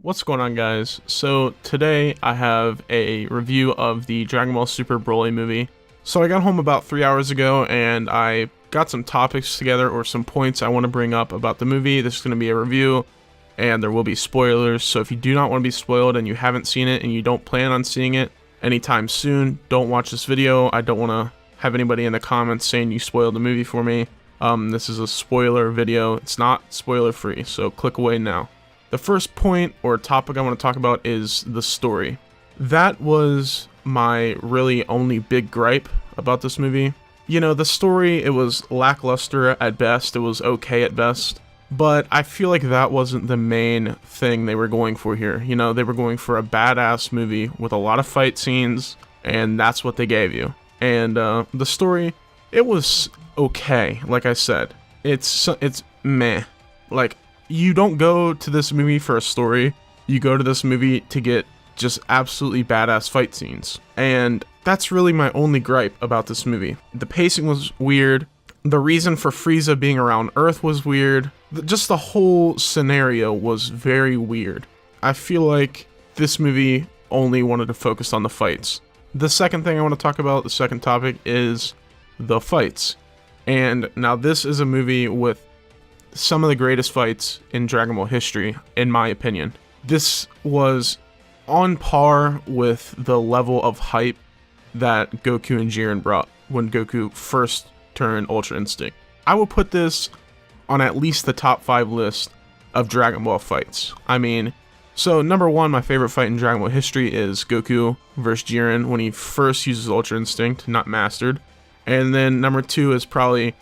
What's going on, guys? So today I have a review of the Dragon Ball Super Broly movie. So I got home about 3 hours ago and I got some topics together, or some points I want to bring up about the movie. This is going to be a review and there will be spoilers, so if you do not want to be spoiled and you haven't seen it and you don't plan on seeing it anytime soon, don't watch this video. I don't want to have anybody in the comments saying you spoiled the movie for me. This is a spoiler video. It's not spoiler free, so click away now. The first point or topic I want to talk about is the story. That was my really only big gripe about this movie. You know, the story, it was lackluster at best, it was okay at best, but I feel like that wasn't the main thing they were going for here. You know, they were going for a badass movie with a lot of fight scenes, and that's what they gave you. And the story, it was okay, like I said. It's meh. Like, you don't go to this movie for a story, you go to this movie to get just absolutely badass fight scenes. And that's really my only gripe about this movie. The pacing was weird, the reason for Frieza being around Earth was weird, just the whole scenario was very weird. I feel like this movie only wanted to focus on the fights. The second thing I want to talk about, the second topic, is the fights. And now this is a movie with some of the greatest fights in Dragon Ball history, in my opinion. This was on par with the level of hype that Goku and Jiren brought when Goku first turned Ultra Instinct. I will put this on at least the top 5 list of Dragon Ball fights. I mean, so number 1, my favorite fight in Dragon Ball history is Goku versus Jiren when he first uses Ultra Instinct, not mastered. And then number 2 is probably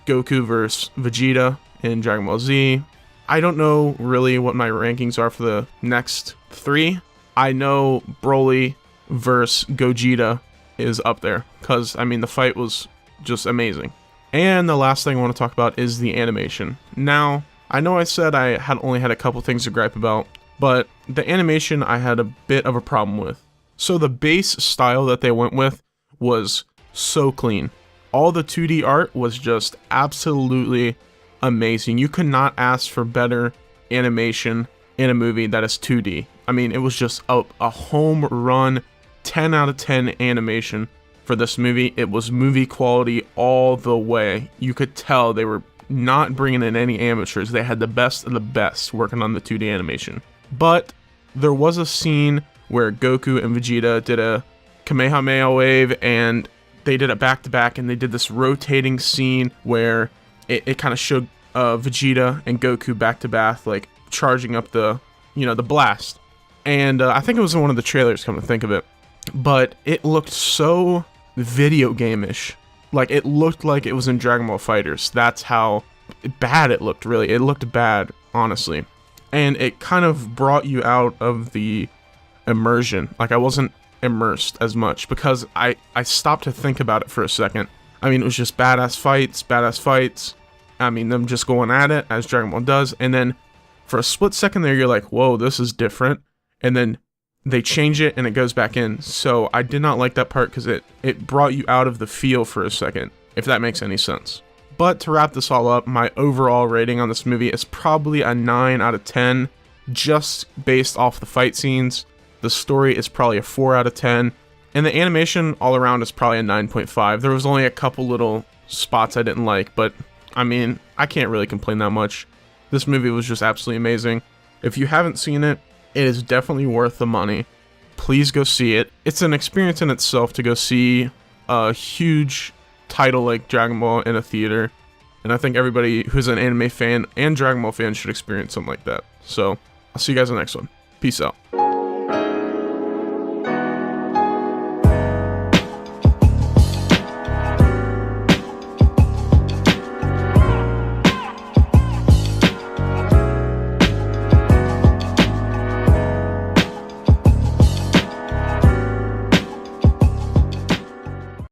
Goku versus Vegeta in Dragon Ball Z. I don't know really what my rankings are for the next 3. I know Broly versus Gogeta is up there, because, I mean, the fight was just amazing. And the last thing I want to talk about is the animation. Now, I know I said I had only had a couple things to gripe about, but the animation I had a bit of a problem with. So the base style that they went with was so clean. All the 2D art was just absolutely amazing. You could not ask for better animation in a movie that is 2D. I mean, it was just a home run, 10 out of 10 animation for this movie. It was movie quality all the way. You could tell they were not bringing in any amateurs. They had the best of the best working on the 2D animation. But there was a scene where Goku and Vegeta did a Kamehameha wave, and they did it back to back, and they did this rotating scene where it kind of showed Vegeta and Goku back to back, like charging up the blast. And I think it was in one of the trailers, come to think of it. But it looked so video game-ish. Like, it looked like it was in Dragon Ball FighterZ. That's how bad it looked, really. It looked bad, honestly. And it kind of brought you out of the immersion. Like, I wasn't immersed as much because I stopped to think about it for a second. I mean, it was just badass fights. I mean, them just going at it as Dragon Ball does. And then for a split second there, you're like, whoa, this is different. And then they change it and it goes back in. So I did not like that part because it brought you out of the feel for a second, if that makes any sense. But to wrap this all up, my overall rating on this movie is probably a 9 out of 10, just based off the fight scenes. The story is probably a 4 out of 10. And the animation all around is probably a 9.5. There was only a couple little spots I didn't like, but I mean, I can't really complain that much. This movie was just absolutely amazing. If you haven't seen it, it is definitely worth the money. Please go see it. It's an experience in itself to go see a huge title like Dragon Ball in a theater. And I think everybody who's an anime fan and Dragon Ball fan should experience something like that. So, I'll see you guys in the next one. Peace out.